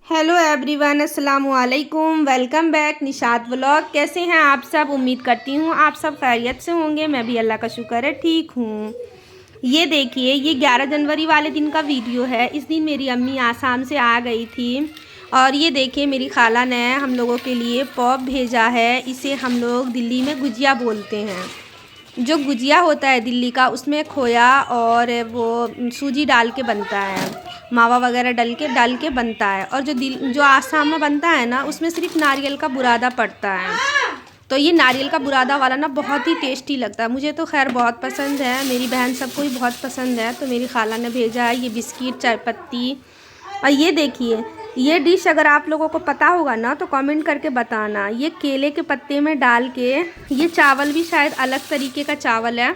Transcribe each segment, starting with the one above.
Hello everyone, अस्सलाम वालेकुम। Welcome back Nishat vlog. कैसे हैं आप सब? उम्मीद करती हूँ आप सब खैरियत से होंगे। मैं भी अल्लाह का शुक्र है ठीक हूँ। ये देखिए, ये 11 जनवरी वाले दिन का वीडियो है। इस दिन मेरी अम्मी आसाम से आ गई थी और ये देखिए मेरी खाला ने हम लोगों के लिए पॉप भेजा है। इसे हम लोग दिल्ली में गुजिया बोलते हैं। जो गुजिया होता है दिल्ली का, उसमें खोया और वो सूजी डाल के बनता है, मावा वगैरह डाल के बनता है। और जो आसाम में बनता है ना, उसमें सिर्फ नारियल का बुरादा पड़ता है। तो ये नारियल का बुरादा वाला ना बहुत ही टेस्टी लगता है। मुझे तो खैर बहुत पसंद है, मेरी बहन सबको ही बहुत पसंद है। तो मेरी खाला ने भेजा है ये बिस्किट, चाय पत्ती। और ये देखिए, ये डिश अगर आप लोगों को पता होगा ना तो कमेंट करके बताना। ये केले के पत्ते में डाल के, ये चावल भी शायद अलग तरीके का चावल है,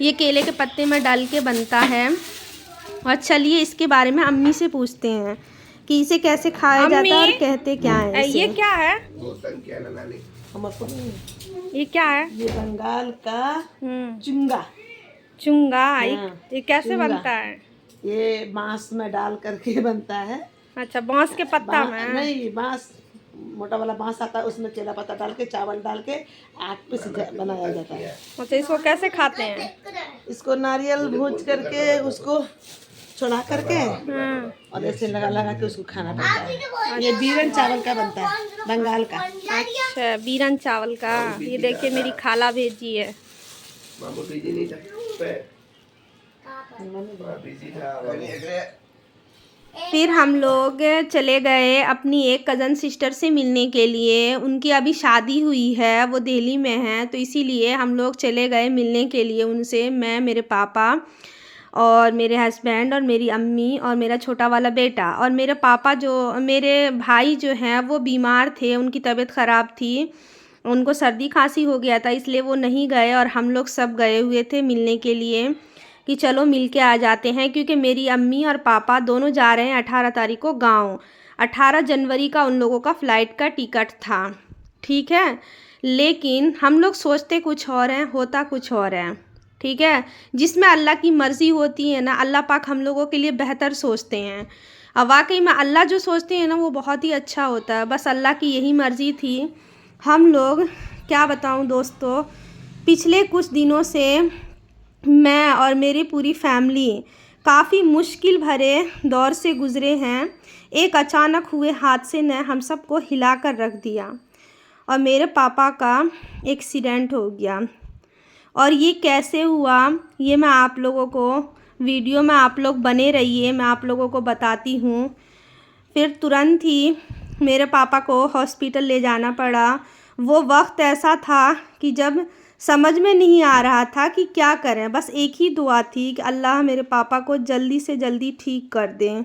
ये केले के पत्ते में डाल के बनता है। और चलिए इसके बारे में अम्मी से पूछते हैं कि इसे कैसे खाया जाता है और कहते क्या है इसे। ये क्या है? ये क्या है? ये बंगाल का चुंगा। चुंगा। हाँ, ये कैसे चुंगा। बनता है? ये बांस में डाल करके बनता है। अच्छा, बांस के पत्ता में? नहीं, बांस मोटा वाला बांस आता है, उसमें केला पत्ता डाल के, चावल डाल के आग पे बनाया जाता है। अच्छा, इसको कैसे खाते हैं? इसको नारियल भूज करके, उसको छोड़ा करके और ऐसे लगा लगा के उसको खाना पड़ता है। ये बीरन चावल का बनता है, बंगाल का। अच्छा, बीरन चावल का। ये देखिए मेरी खाला भेजी है। फिर हम लोग चले गए अपनी एक कज़न सिस्टर से मिलने के लिए। उनकी अभी शादी हुई है, वो दिल्ली में है, तो इसीलिए हम लोग चले गए मिलने के लिए उनसे। मैं, मेरे पापा और मेरे हस्बैंड और मेरी अम्मी और मेरा छोटा वाला बेटा। और मेरे भाई जो हैं वो बीमार थे, उनकी तबीयत ख़राब थी, उनको सर्दी खांसी हो गया था, इसलिए वो नहीं गए। और हम लोग सब गए हुए थे मिलने के लिए कि चलो मिल के आ जाते हैं, क्योंकि मेरी अम्मी और पापा दोनों जा रहे हैं 18 तारीख को गाँव। 18 जनवरी का उन लोगों का फ़्लाइट का टिकट था, ठीक है। लेकिन हम लोग सोचते कुछ और हैं, होता कुछ और है, ठीक है। जिसमें अल्लाह की मर्ज़ी होती है ना, अल्लाह पाक हम लोगों के लिए बेहतर सोचते हैं। और वाकई में अल्लाह जो सोचते हैं ना, वो बहुत ही अच्छा होता है। बस अल्लाह की यही मर्ज़ी थी। हम लोग, क्या बताऊं दोस्तों, पिछले कुछ दिनों से मैं और मेरी पूरी फैमिली काफ़ी मुश्किल भरे दौर से गुज़रे हैं। एक अचानक हुए हादसे ने हम सबको हिला कर रख दिया और मेरे पापा का एक्सीडेंट हो गया। और ये कैसे हुआ, ये मैं आप लोगों को वीडियो में, आप लोग बने रहिए, मैं आप लोगों को बताती हूँ। फिर तुरंत ही मेरे पापा को हॉस्पिटल ले जाना पड़ा। वो वक्त ऐसा था कि जब समझ में नहीं आ रहा था कि क्या करें। बस एक ही दुआ थी कि अल्लाह मेरे पापा को जल्दी से जल्दी ठीक कर दें।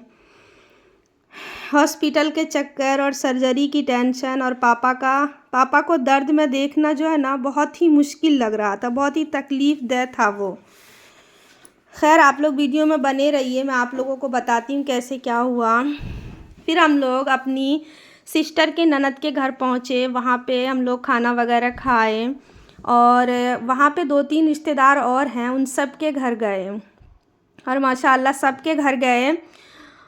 हॉस्पिटल के चक्कर और सर्जरी की टेंशन और पापा को दर्द में देखना जो है ना, बहुत ही मुश्किल लग रहा था, बहुत ही तकलीफ़देह था वो। खैर आप लोग वीडियो में बने रहिए, मैं आप लोगों को बताती हूँ कैसे क्या हुआ। फिर हम लोग अपनी सिस्टर के ननद के घर पहुँचे। वहाँ पे हम लोग खाना वगैरह खाए और वहाँ पे 2-3 रिश्तेदार और हैं, उन सब के घर गए। और माशाल्लाह सब के घर गए।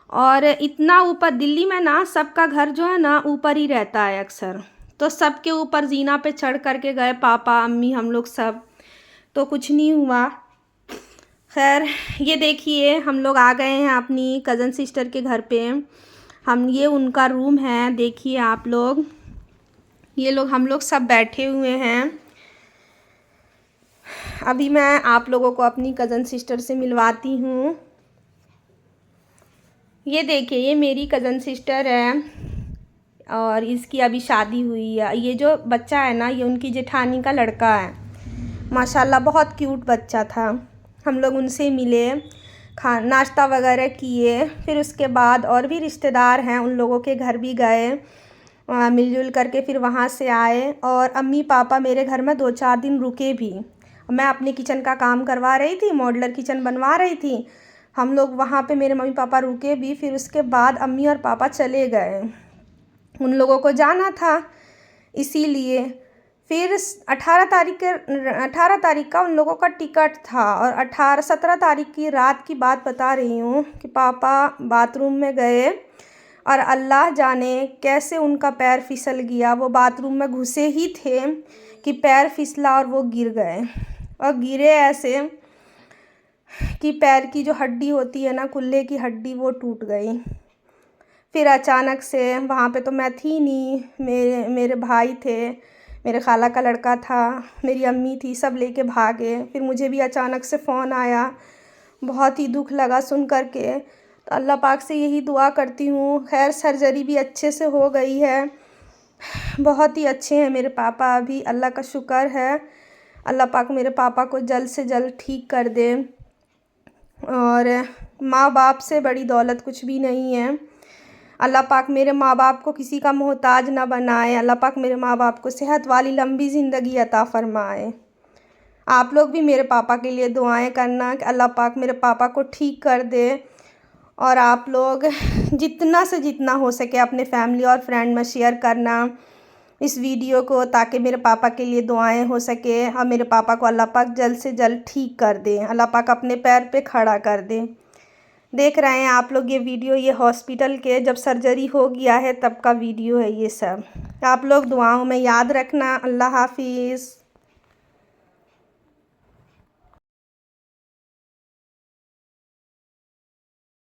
और इतना ऊपर दिल्ली में ना, सबका घर जो है ना ऊपर ही रहता है अक्सर, तो सबके ऊपर जीना पे चढ़ करके गए, पापा, अम्मी, हम लोग सब। तो कुछ नहीं हुआ। खैर ये देखिए हम लोग आ गए हैं अपनी कज़न सिस्टर के घर पे। ये उनका रूम है, देखिए आप लोग, ये लोग, हम लोग सब बैठे हुए हैं। अभी मैं आप लोगों को अपनी कज़न सिस्टर से मिलवाती हूँ। ये देखिए, ये मेरी कज़न सिस्टर है और इसकी अभी शादी हुई है। ये जो बच्चा है ना, ये उनकी जेठानी का लड़का है। माशाल्लाह बहुत क्यूट बच्चा था। हम लोग उनसे मिले, नाश्ता वगैरह किए। फिर उसके बाद और भी रिश्तेदार हैं, उन लोगों के घर भी गए, मिलजुल करके फिर वहाँ से आए। और अम्मी पापा मेरे घर में 2-4 दिन रुके भी। मैं अपने किचन का काम करवा रही थी, मॉड्यूलर किचन बनवा रही थी। हम लोग वहाँ पे, मेरे मम्मी पापा रुके भी। फिर उसके बाद अम्मी और पापा चले गए, उन लोगों को जाना था इसीलिए। फिर 18 तारीख का उन लोगों का टिकट था। और 17 तारीख की रात की बात बता रही हूँ कि पापा बाथरूम में गए और अल्लाह जाने कैसे उनका पैर फिसल गया। वो बाथरूम में घुसे ही थे कि पैर फिसला और वो गिर गए, और गिरे ऐसे कि पैर की जो हड्डी होती है ना, कुल्ले की हड्डी, वो टूट गई। फिर अचानक से, वहाँ पे तो मैं थी नहीं, मेरे भाई थे, मेरे खाला का लड़का था, मेरी अम्मी थी, सब लेके भागे। फिर मुझे भी अचानक से फ़ोन आया, बहुत ही दुख लगा सुन कर के। तो अल्लाह पाक से यही दुआ करती हूँ, खैर सर्जरी भी अच्छे से हो गई है, बहुत ही अच्छे हैं मेरे पापा अभी, अल्लाह का शुक्र है। अल्लाह पाक मेरे पापा को जल्द से जल्द ठीक कर दे। और माँ बाप से बड़ी दौलत कुछ भी नहीं है। अल्लाह पाक मेरे माँ बाप को किसी का मोहताज ना बनाए। अल्लाह पाक मेरे माँ बाप को सेहत वाली लंबी ज़िंदगी अता फ़रमाए। आप लोग भी मेरे पापा के लिए दुआएं करना कि अल्लाह पाक मेरे पापा को ठीक कर दे। और आप लोग जितना से जितना हो सके अपने फैमिली और फ्रेंड में शेयर करना इस वीडियो को, ताकि मेरे पापा के लिए दुआएं हो सके और मेरे पापा को अल्लाह पाक जल्द से जल्द ठीक कर दे, अल्लाह पाक अपने पैर पे खड़ा कर दे। देख रहे हैं आप लोग ये वीडियो, ये हॉस्पिटल के जब सर्जरी हो गया है तब का वीडियो है ये सब। आप लोग दुआओं में याद रखना। अल्लाह हाफिज़।